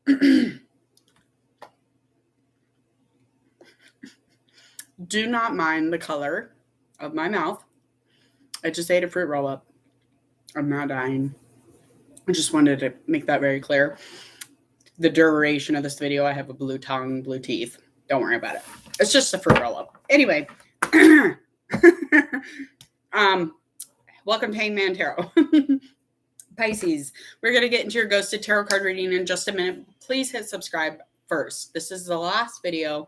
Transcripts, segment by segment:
Do not mind the color of my mouth. I just ate a fruit roll up. I'm not dying. I just wanted to make that very clear. The duration of this video, I have a blue tongue, blue teeth. Don't worry about it. It's just a fruit roll up. Anyway, welcome to Hangman Tarot. Pisces, we're going to get into your ghosted tarot card reading in just a minute. Please hit subscribe first. This is the last video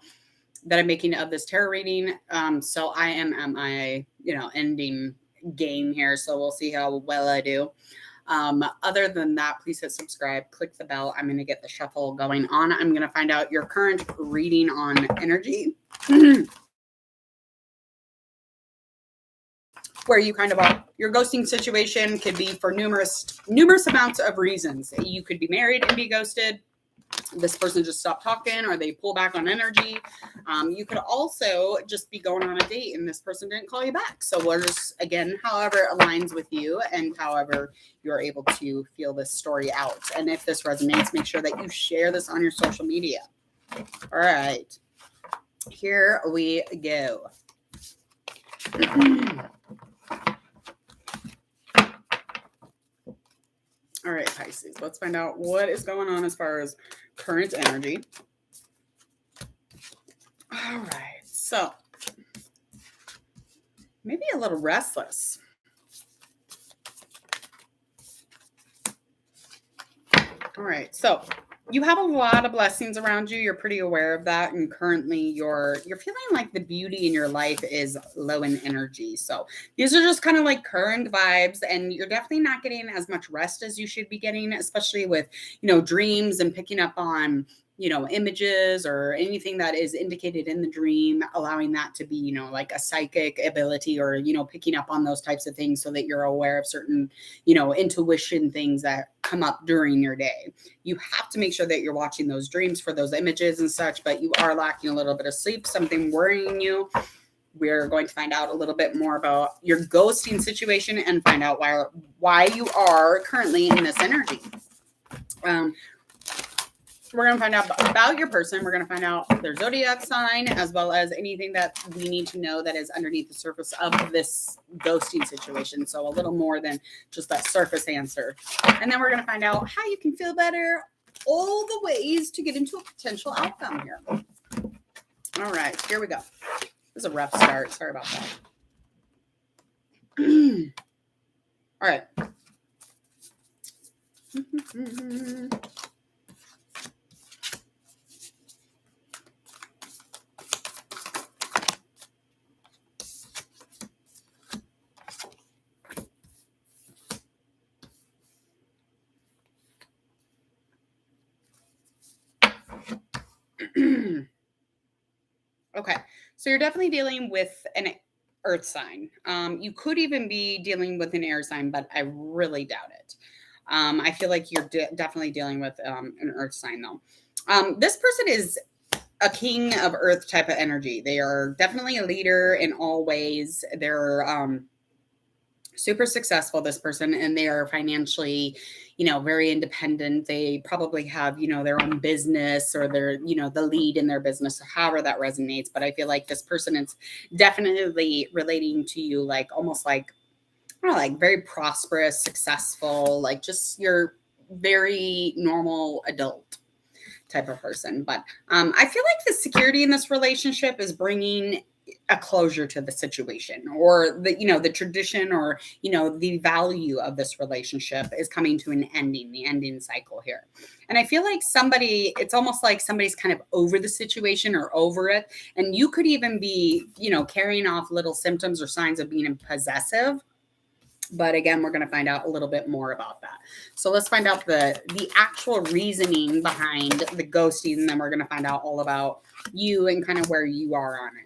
that I'm making of this tarot reading. So I am at my, ending game here. So we'll see how well I do. Other than that, please hit subscribe, click the bell. I'm going to get the shuffle going on. I'm going to find out your current reading on energy. Where you kind of are. Your ghosting situation could be for numerous amounts of reasons. You could be married and be ghosted. This person just stopped talking, or they pull back on energy. You could also just be going on a date and this person didn't call you back. So we're just, again, however it aligns with you and however you're able to feel this story out. And if this resonates, make sure that you share this on your social media. All right. Here we go. All right, Pisces, let's find out what is going on as far as current energy. All right, so maybe a little restless. All right, so you have a lot of blessings around you. You're pretty aware of that. And currently you're feeling like the beauty in your life is low in energy. So these are just kind of like current vibes, and you're definitely not getting as much rest as you should be getting, especially with, dreams and picking up on, images or anything that is indicated in the dream, allowing that to be, like a psychic ability or, picking up on those types of things so that you're aware of certain, intuition things that come up during your day. You have to make sure that you're watching those dreams for those images and such, but you are lacking a little bit of sleep, something worrying you. We're going to find out a little bit more about your ghosting situation and find out why you are currently in this energy. We're going to find out about your person. We're going to find out their zodiac sign, as well as anything that we need to know that is underneath the surface of this ghosting situation. So a little more than just that surface answer. And then we're going to find out how you can feel better, all the ways to get into a potential outcome here. All right, here we go. This is a rough start. Sorry about that. All right. Okay, so you're definitely dealing with an earth sign. You could even be dealing with an air sign, but I really doubt it. I feel like you're definitely dealing with an earth sign, though. This person is a king of earth type of energy. They are definitely a leader in all ways. They're super successful, this person, and they are financially, very independent. They probably have, their own business, or they're, the lead in their business, however that resonates. But I feel like this person is definitely relating to you, like almost like, I don't know, like very prosperous, successful, like just your very normal adult type of person. But I feel like the security in this relationship is bringing a closure to the situation, or the tradition, or the value of this relationship is coming to the ending cycle here. And I feel like it's almost like somebody's kind of over the situation or over it, and you could even be carrying off little symptoms or signs of being possessive. But again, we're going to find out a little bit more about that. So let's find out the actual reasoning behind the ghosting, and then we're going to find out all about you and kind of where you are on it.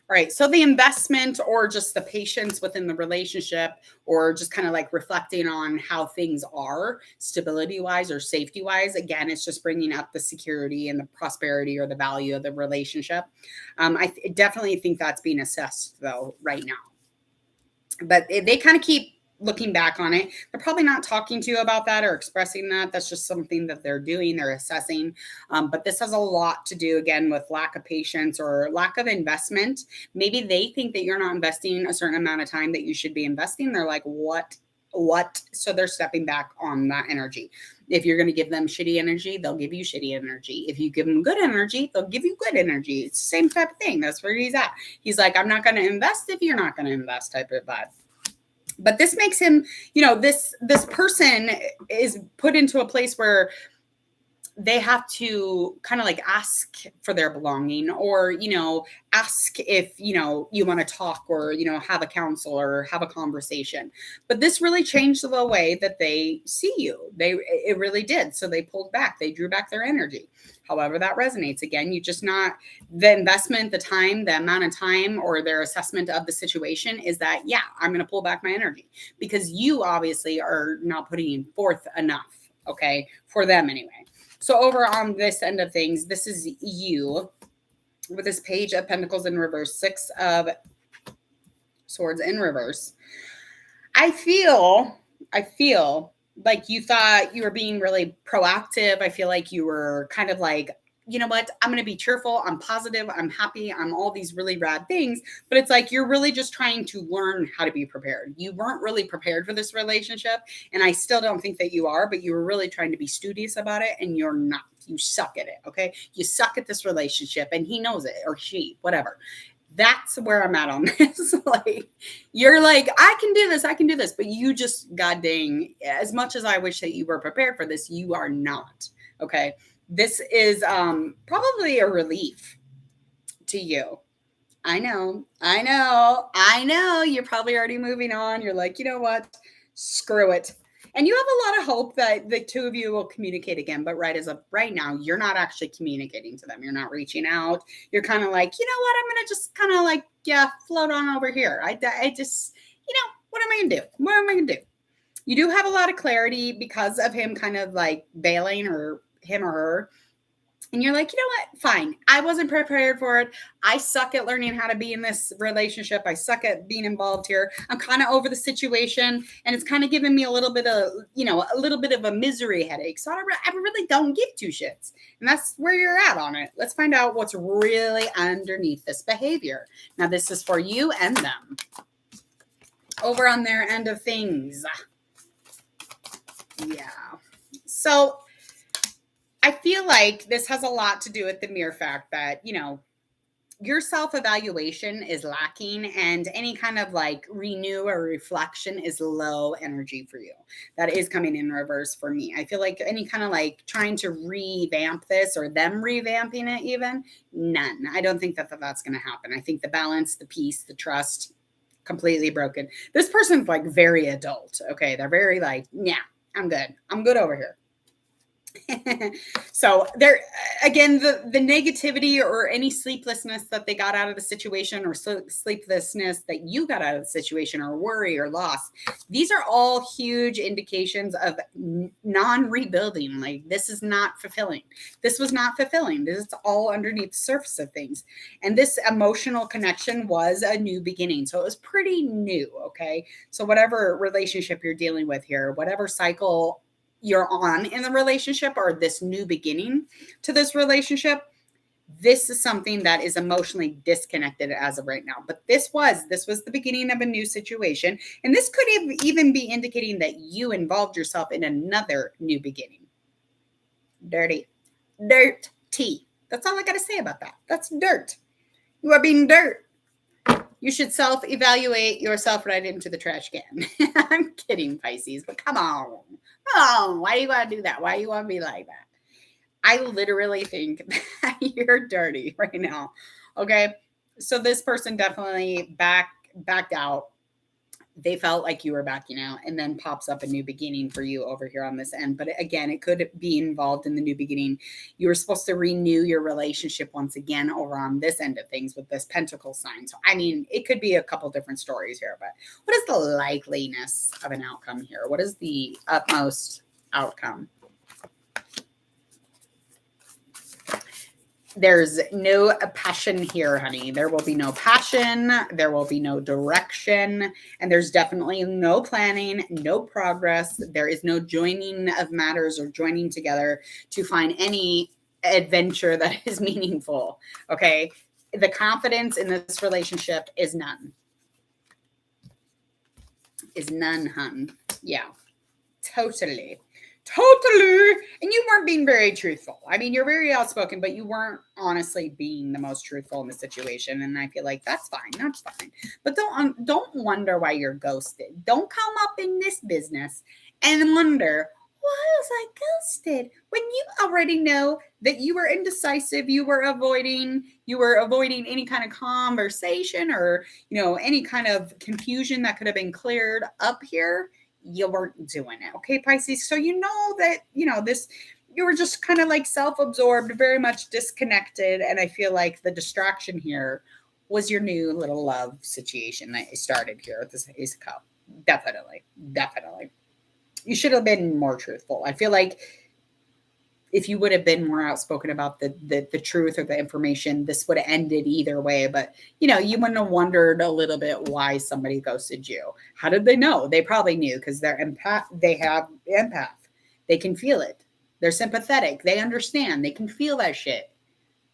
All right, so the investment, or just the patience within the relationship, or just kind of like reflecting on how things are stability-wise or safety-wise. Again, it's just bringing up the security and the prosperity or the value of the relationship. I definitely think that's being assessed, though, right now. But they kind of keep looking back on it, they're probably not talking to you about that or expressing that. That's just something that they're doing, they're assessing. But this has a lot to do, again, with lack of patience or lack of investment. Maybe they think that you're not investing a certain amount of time that you should be investing. They're like, what? So they're stepping back on that energy. If you're going to give them shitty energy, they'll give you shitty energy. If you give them good energy, they'll give you good energy. It's the same type of thing. That's where he's at. He's like, I'm not going to invest if you're not going to invest, type of vibe. But this makes him, this person is put into a place where they have to kind of like ask for their belonging, or, ask if, you want to talk, or, have a counsel or have a conversation. But this really changed the way that they see you. It really did. So they pulled back, they drew back their energy. However that resonates. Again, you just not the investment, the time, the amount of time, or their assessment of the situation is that, yeah, I'm going to pull back my energy because you obviously are not putting forth enough. Okay. For them anyway. So over on this end of things, this is you with this Page of Pentacles in reverse, Six of Swords in reverse. I feel like you thought you were being really proactive. I feel like you were kind of like, you know what, I'm going to be cheerful, I'm positive, I'm happy, I'm all these really rad things. But it's like you're really just trying to learn how to be prepared. You weren't really prepared for this relationship. And I still don't think that you are, but you were really trying to be studious about it, and you're not. You suck at it, okay? You suck at this relationship, and he knows it, or she, whatever. That's where I'm at on this. Like, you're like, I can do this. But you just, god dang, as much as I wish that you were prepared for this, you are not, okay? This is probably a relief to you. I know. You're probably already moving on. You're like, you know what? Screw it. And you have a lot of hope that the two of you will communicate again. But right now, you're not actually communicating to them. You're not reaching out. You're kind of like, you know what? I'm going to just kind of like, float on over here. I just, what am I going to do? What am I going to do? You do have a lot of clarity because of him kind of like bailing, or him or her. And you're like, you know what? Fine. I wasn't prepared for it. I suck at learning how to be in this relationship. I suck at being involved here. I'm kind of over the situation, and it's kind of giving me a little bit of, a little bit of a misery headache. So I really don't give two shits. And that's where you're at on it. Let's find out what's really underneath this behavior. Now, this is for you and them. Over on their end of things. Yeah. So I feel like this has a lot to do with the mere fact that, your self-evaluation is lacking, and any kind of like renew or reflection is low energy for you. That is coming in reverse for me. I feel like any kind of like trying to revamp this, or them revamping it even, none. I don't think that that's going to happen. I think the balance, the peace, the trust, completely broken. This person's like very adult. Okay. They're very like, yeah, I'm good over here. So there again, the negativity or any sleeplessness that they got out of the situation, or sleeplessness that you got out of the situation, or worry or loss, these are all huge indications of non-rebuilding. Like, this is not fulfilling. This was not fulfilling. This is all underneath the surface of things. And this emotional connection was a new beginning. So it was pretty new. Okay. So whatever relationship you're dealing with here, whatever cycle you're on in the relationship, or this new beginning to this relationship, this is something that is emotionally disconnected as of right now. But this was the beginning of a new situation. And this could even be indicating that you involved yourself in another new beginning. Dirty. That's all I got to say about that. That's dirt. You are being dirt. You should self-evaluate yourself right into the trash can. I'm kidding, Pisces, but come on. Why do you want to do that? Why do you want to be like that? I literally think that you're dirty right now. Okay. So this person definitely backed out. They felt like you were backing out, and then pops up a new beginning for you over here on this end. But again, it could be involved in the new beginning. You were supposed to renew your relationship once again over on this end of things with this pentacle sign. So, I mean, it could be a couple different stories here, but what is the likeliness of an outcome here? What is the utmost outcome? There's no passion here, honey. There will be no passion. There will be no direction. And there's definitely no planning, no progress. There is no joining of matters or joining together to find any adventure that is meaningful. Okay. The confidence in this relationship is none. Is none, hun. Yeah. Totally. And you weren't being very truthful. I mean, you're very outspoken, but you weren't honestly being the most truthful in the situation. And I feel like that's fine. That's fine. But don't wonder why you're ghosted. Don't come up in this business and wonder, why was I ghosted? When you already know that you were indecisive, you were avoiding any kind of conversation or, any kind of confusion that could have been cleared up here. You weren't doing it. Okay, Pisces. So you know that, you were just kind of like self-absorbed, very much disconnected. And I feel like the distraction here was your new little love situation that started here with this Ace of Cups. Definitely. You should have been more truthful. I feel like if you would have been more outspoken about the truth or the information, this would have ended either way. But, you wouldn't have wondered a little bit why somebody ghosted you. How did they know? They probably knew because they're empath. They have empath. They can feel it. They're sympathetic. They understand. They can feel that shit.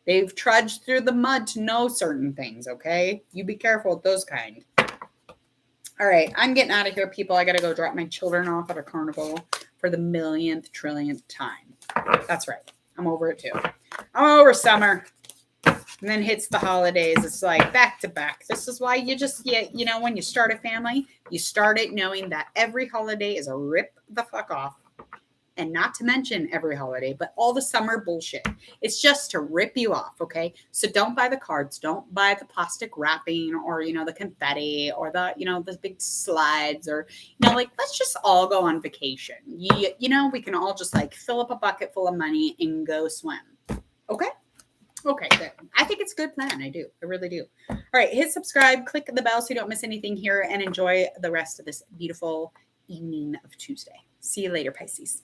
They've trudged through the mud to know certain things, okay? You be careful with those kind. All right, I'm getting out of here, people. I got to go drop my children off at a carnival for the millionth, trillionth time. That's right. I'm over it too. I'm over summer. And then hits the holidays. It's like back to back. This is why you just get, when you start a family, you start it knowing that every holiday is a rip the fuck off. And not to mention every holiday, but all the summer bullshit. It's just to rip you off, okay? So don't buy the cards. Don't buy the plastic wrapping or, the confetti or the big slides or, let's just all go on vacation. We can all just fill up a bucket full of money and go swim. Okay? Okay, good. I think it's a good plan. I do. I really do. All right, hit subscribe, click the bell so you don't miss anything here, and enjoy the rest of this beautiful evening of Tuesday. See you later, Pisces.